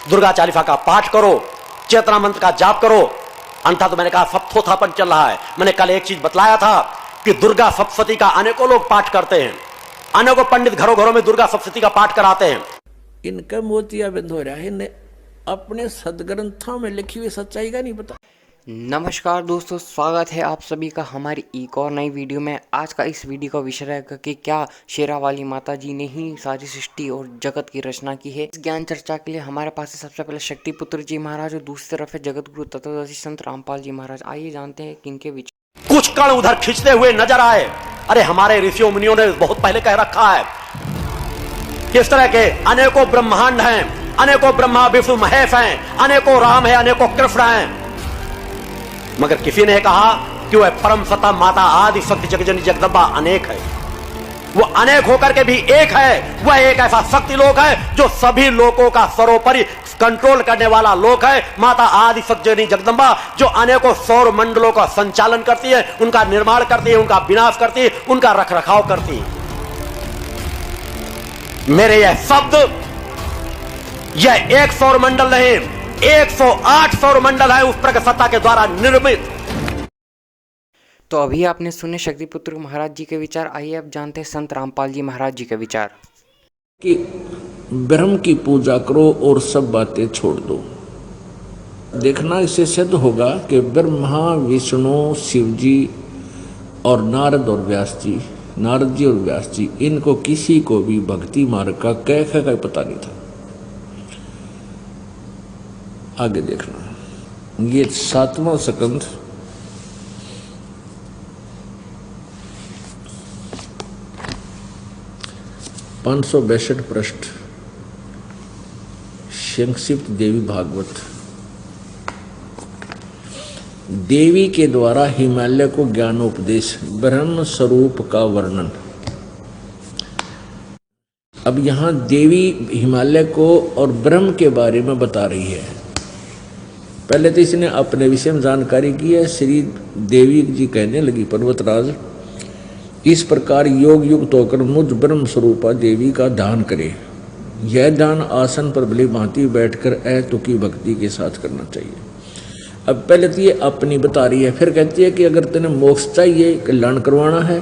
दुर्गा चालीसा का पाठ करो, चेतना मंत्र का जाप करो। अन्यथा तो मैंने कहा सब थोथापन चल रहा है। मैंने कल एक चीज बतलाया था कि दुर्गा सप्तशती का अनेकों लोग पाठ करते हैं, अनेकों पंडित घरों घरों में दुर्गा सप्तशती का पाठ कराते हैं। इनका मोतियाबिंद हो रहा है, इन्हें अपने सदग्रंथों में लिखी हुई सच्चाई का नहीं पता। नमस्कार दोस्तों, स्वागत है आप सभी का हमारी एक और नई वीडियो में। आज का इस वीडियो का विषय रहेगा कि क्या शेरावाली माता जी ने ही सारी सृष्टि और जगत की रचना की है। इस ज्ञान चर्चा के लिए हमारे पास है सबसे पहले शक्तिपुत्र जी महाराज और दूसरी तरफ है जगत गुरु तत्वदर्शी संत रामपाल जी महाराज। आइए जानते हैं किनके विचार। कुछ कण उधर खींचते हुए नजर आए। अरे हमारे ऋषियों मुनियों ने बहुत पहले कह रखा है, किस तरह के अनेकों ब्रह्मांड हैं, अनेकों ब्रह्मा विष्णु महेश हैं, अनेकों राम है, अनेकों कृष्ण हैं, मगर किसी ने कहा कि वह परम सत्ता माता आदि शक्ति जगजननी जगदम्बा अनेक है। वो अनेक होकर के भी एक है। वह एक ऐसा शक्ति लोक है जो सभी लोकों का सर्वोपरि कंट्रोल करने वाला लोक है। माता आदि शक्ति जगजननी जगदम्बा जो अनेकों सौर मंडलों का संचालन करती है, उनका निर्माण करती है, उनका विनाश करती है, उनका रखरखाव करती है। मेरे यह शब्द, यह एक सौर मंडल नहीं, 108 सौर मंडल है उस प्रगट सत्ता के द्वारा निर्मित। तो अभी आपने सुने शक्तिपुत्र महाराज जी के विचार। आइए अब जानते हैं संत रामपाल जी महाराज जी के विचार। कि ब्रह्म की पूजा करो और सब बातें छोड़ दो। देखना इससे सिद्ध होगा कि ब्रह्मा विष्णु शिव जी और नारद और व्यास जी, नारद जी और व्यास जी, इनको किसी को भी भक्ति मार्ग का कैफ का पता नहीं था। आगे देखना, ये 7वां स्कंध 562 पृष्ठ, संक्षिप्त देवी भागवत। देवी के द्वारा हिमालय को ज्ञानोपदेश, ब्रह्म स्वरूप का वर्णन। अब यहां देवी हिमालय को और ब्रह्म के बारे में बता रही है। पहले तो इसने अपने विषय में जानकारी की है। श्री देवी जी कहने लगी, पर्वतराज इस प्रकार योग युक्त होकर मुझ ब्रह्म स्वरूपा देवी का ध्यान करे। यह ध्यान आसन पर भली भांति बैठकर अतुकी भक्ति के साथ करना चाहिए। अब पहले तो ये अपनी बता रही है, फिर कहती है कि अगर तेने मोक्ष चाहिए, कल्याण करवाना है,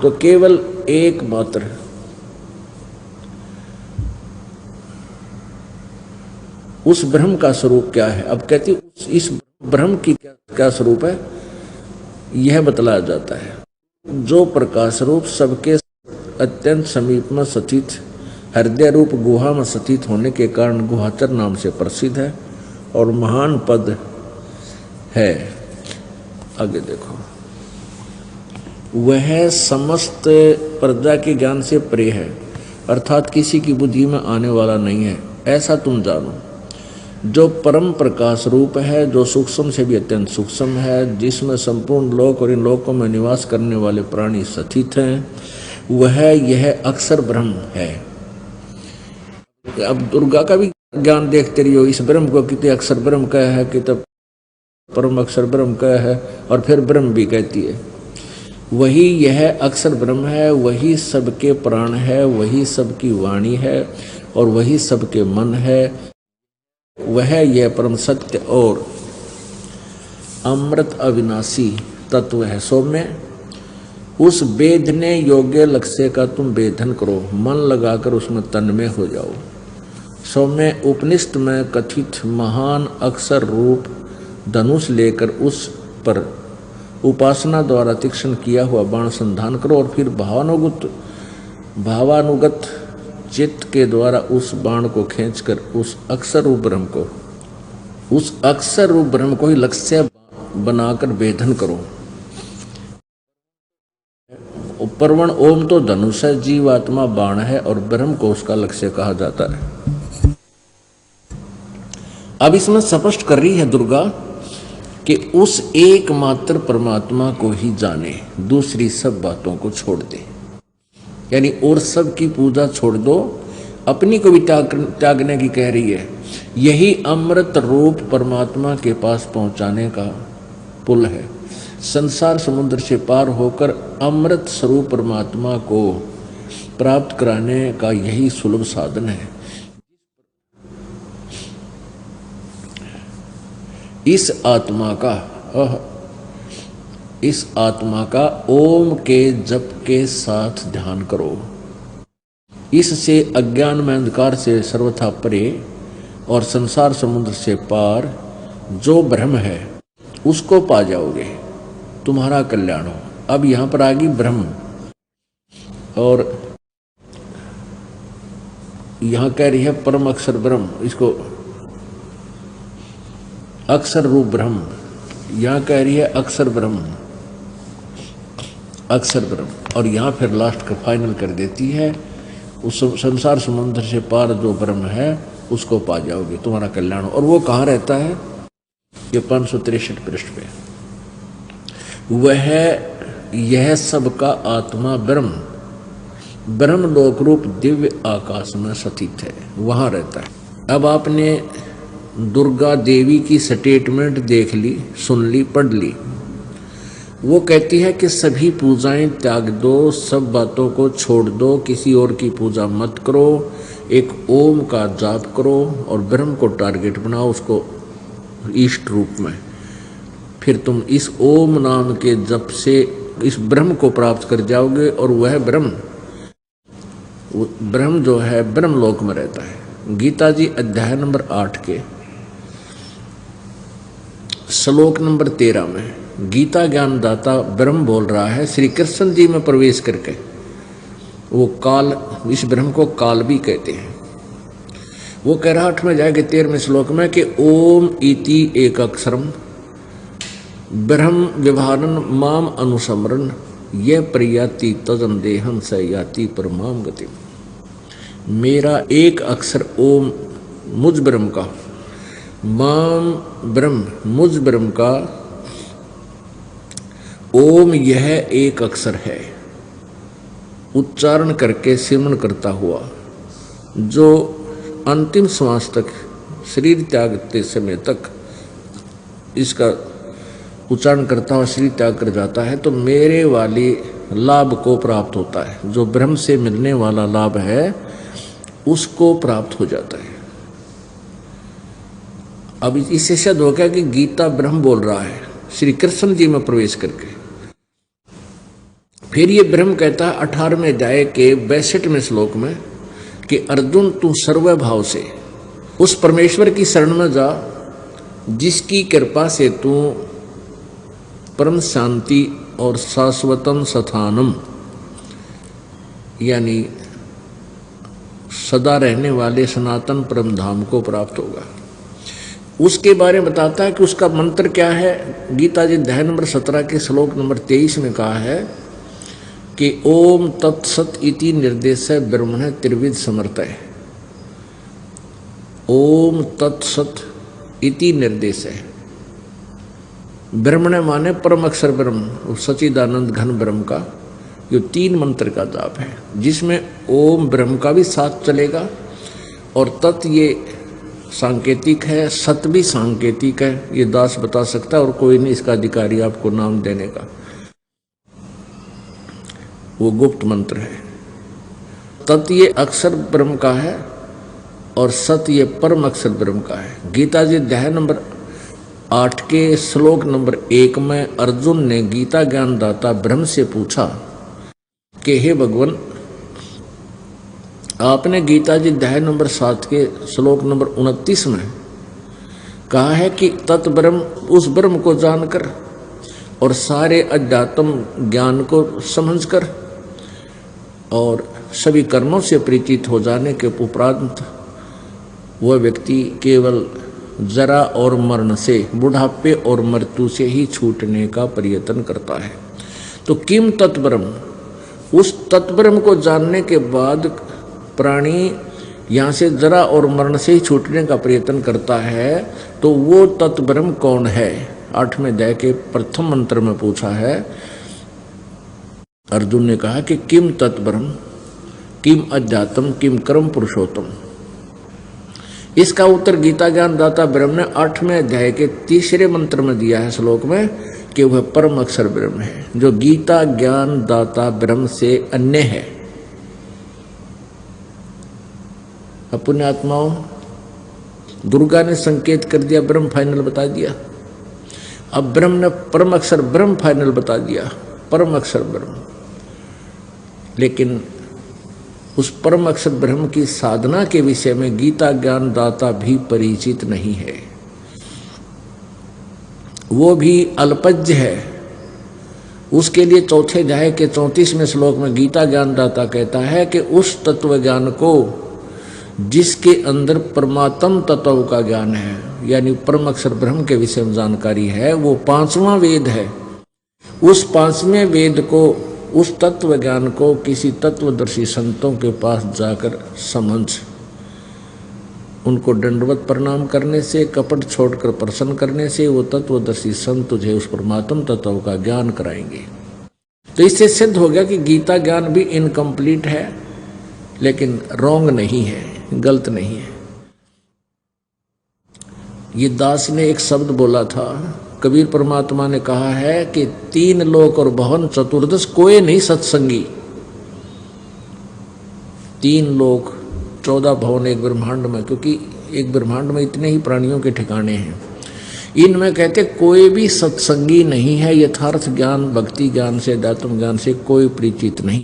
तो केवल एकमात्र उस ब्रह्म का स्वरूप क्या है। अब कहती इस ब्रह्म की क्या स्वरूप है, यह बतलाया जाता है। जो प्रकाश रूप सबके अत्यंत समीप में स्थित, हृदय रूप गुहा में स्थित होने के कारण गुहाचर नाम से प्रसिद्ध है और महान पद है। आगे देखो, वह समस्त प्रजा के ज्ञान से परे है, अर्थात किसी की बुद्धि में आने वाला नहीं है, ऐसा तुम जानो। जो परम प्रकाश रूप है, जो सूक्ष्म से भी अत्यंत सूक्ष्म है, जिसमें संपूर्ण लोक और इन लोकों में निवास करने वाले प्राणी स्थित हैं, वह यह अक्षर ब्रह्म है। अब दुर्गा का भी ज्ञान देखते रहियो, इस ब्रह्म को कितने अक्षर ब्रह्म कहा है, कितने परम अक्षर ब्रह्म कहा है, और फिर ब्रह्म भी कहती है। वही यह अक्षर ब्रह्म है, वही सबके प्राण है, वही सबकी वाणी है और वही सबके मन है। वह यह परम सत्य और अमृत अविनाशी तत्व है। सौम्य उस वेदने योग्य लक्ष्य का तुम वेदन करो, मन लगाकर उसमें तन्मय हो जाओ। सौम्य उपनिषद में कथित महान अक्षर रूप धनुष लेकर उस पर उपासना द्वारा तीक्ष्ण किया हुआ बाण संधान करो और फिर भावानुगत चित्त के द्वारा उस बाण को खींचकर उस अक्षर रूप ब्रह्म को ही लक्ष्य बनाकर वेधन करो। परवण ओम तो धनुष है, जीवात्मा बाण है और ब्रह्म को उसका लक्ष्य कहा जाता है। अब इसमें स्पष्ट कर रही है दुर्गा कि उस एकमात्र परमात्मा को ही जाने, दूसरी सब बातों को छोड़ दे। यानी और सब की पूजा छोड़ दो, अपनी को भी त्यागने की कह रही है। यही अमृत रूप परमात्मा के पास पहुंचाने का पुल है। संसार समुद्र से पार होकर अमृत स्वरूप परमात्मा को प्राप्त कराने का यही सुलभ साधन है। इस आत्मा का ओम के जप के साथ ध्यान करो। इससे अज्ञान में अंधकार से सर्वथा परे और संसार समुद्र से पार जो ब्रह्म है उसको पा जाओगे, तुम्हारा कल्याण हो। अब यहां पर आ गई ब्रह्म, और यहां कह रही है परम अक्षर ब्रह्म, इसको अक्षर रूप ब्रह्म, यहां कह रही है अक्षर ब्रह्म, अक्षर ब्रह्म, और यहां फिर लास्ट का फाइनल कर देती है उस संसार समुद्र से पार जो ब्रह्म है उसको पा जाओगे, तुम्हारा कल्याण हो। और वो कहाँ रहता है? ये 563 पृष्ठ पे। वह यह सबका आत्मा ब्रह्म लोक रूप दिव्य आकाश में स्थित है, वहां रहता है। अब आपने दुर्गा देवी की स्टेटमेंट देख ली, सुन ली, पढ़ ली। वो कहती है कि सभी पूजाएं त्याग दो, सब बातों को छोड़ दो, किसी और की पूजा मत करो, एक ओम का जाप करो और ब्रह्म को टारगेट बनाओ, उसको इष्ट रूप में। फिर तुम इस ओम नाम के जप से इस ब्रह्म को प्राप्त कर जाओगे, और वह ब्रह्म जो है ब्रह्मलोक में रहता है। गीता जी अध्याय नंबर 8 के श्लोक नंबर 13 में गीता ज्ञानदाता ब्रह्म बोल रहा है, श्री कृष्ण जी में प्रवेश करके। वो काल, इस ब्रह्म को काल भी कहते हैं। वो कह रहा 8 में जाएगा 13वें श्लोक में कि ओम इति एक अक्षरम ब्रह्म व्यवहारन माम अनुसमरण ये प्रयाति तजन देहन स याति परमाम गति। मेरा एक अक्षर ओम मुझ ब्रह्म का, माम ब्रह्म मुझ ब्रह्म का, ओम यह एक अक्षर है, उच्चारण करके सिमरन करता हुआ जो अंतिम श्वास तक, शरीर त्यागते समय तक इसका उच्चारण करता हुआ शरीर त्याग कर जाता है, तो मेरे वाली लाभ को प्राप्त होता है। जो ब्रह्म से मिलने वाला लाभ है उसको प्राप्त हो जाता है। अब इससे सिद्ध हो गया कि गीता ब्रह्म बोल रहा है श्री कृष्ण जी में प्रवेश करके। फिर ये ब्रह्म कहता है 18वें अध्याय के 62वें श्लोक में कि अर्जुन तू सर्वभाव से उस परमेश्वर की शरण में जा जिसकी कृपा से तू परम शांति और शाश्वतम स्थानम यानी सदा रहने वाले सनातन परम धाम को प्राप्त होगा। उसके बारे में बताता है कि उसका मंत्र क्या है। गीता जी अध्याय नंबर 17 के श्लोक नंबर 23 में कहा है कि ओम तत्सत इति निर्देश ब्रह्मण त्रिविध समर्थ है। ओम तत्सत इति निर्देश है। ब्रह्मण माने परम अक्षर ब्रह्म, सच्चिदानंद घन ब्रह्म का जो 3 मंत्र का जाप है, जिसमें ओम ब्रह्म का भी साथ चलेगा और तत् ये सांकेतिक है, सत भी सांकेतिक है। ये दास बता सकता है और कोई नहीं इसका अधिकारी आपको नाम देने का। वो गुप्त मंत्र है। तत् ये अक्षर ब्रह्म का है और सत ये परम अक्षर ब्रह्म का है। गीता जी अध्याय नंबर 8 के श्लोक नंबर 1 में अर्जुन ने गीता ज्ञानदाता ब्रह्म से पूछा कि हे भगवान, आपने गीता जी अध्याय नंबर 7 के श्लोक नंबर 29 में कहा है कि तत्ब्रह्म उस ब्रह्म को जानकर और सारे अध्यात्म ज्ञान को समझकर और सभी कर्मों से परिचित हो जाने के उपरांत वह व्यक्ति केवल जरा और मरण से, बुढ़ापे और मृत्यु से ही छूटने का प्रयत्न करता है। तो किम तत्ब्रह्म, उस तत्ब्रह्म को जानने के बाद प्राणी यहाँ से जरा और मरण से ही छूटने का प्रयत्न करता है, तो वो तत्ब्रह्म कौन है? 8वें अध्याय के प्रथम मंत्र में पूछा है। अर्जुन ने कहा कि किम तत्ब्रह्म, किम अध्यात्म, किम कर्म पुरुषोत्तम। इसका उत्तर गीता ज्ञानदाता ब्रह्म ने 8वें अध्याय के 3रे मंत्र में दिया है श्लोक में कि वह परम अक्षर ब्रह्म है, जो गीता ज्ञानदाता ब्रह्म से अन्य है। पुण्यात्माओं, दुर्गा ने संकेत कर दिया, ब्रह्म फाइनल बता दिया। अब ब्रह्म ने परम अक्षर ब्रह्म फाइनल बता दिया, परम अक्षर ब्रह्म। लेकिन उस परम अक्षर ब्रह्म की साधना के विषय में गीता ज्ञान दाता भी परिचित नहीं है, वो भी अल्पज्ञ है। उसके लिए चौथे अध्याय के 34वें श्लोक में गीता ज्ञान दाता कहता है कि उस तत्व ज्ञान को जिसके अंदर परमात्म तत्व का ज्ञान है, यानी परम अक्षर ब्रह्म के विषय में जानकारी है, वो 5वां वेद है। उस 5वें वेद को, उस तत्व ज्ञान को किसी तत्वदर्शी संतों के पास जाकर समझ, उनको दंडवत प्रणाम करने से, कपट छोड़कर प्रसन्न करने से वो तत्वदर्शी संत तुझे उस परमात्म तत्व का ज्ञान कराएंगे। तो इससे सिद्ध हो गया कि गीता ज्ञान भी इनकम्प्लीट है, लेकिन रॉन्ग नहीं है, गलत नहीं है। ये दास ने एक शब्द बोला था, कबीर परमात्मा ने कहा है कि 3 लोक और भवन चतुर्दश कोई नहीं सत्संगी। 3 लोक 14 भवन एक ब्रह्मांड में, क्योंकि एक ब्रह्मांड में इतने ही प्राणियों के ठिकाने हैं। इनमें कहते कोई भी सत्संगी नहीं है, यथार्थ ज्ञान भक्ति ज्ञान से, अध्यात्म ज्ञान से कोई परिचित नहीं।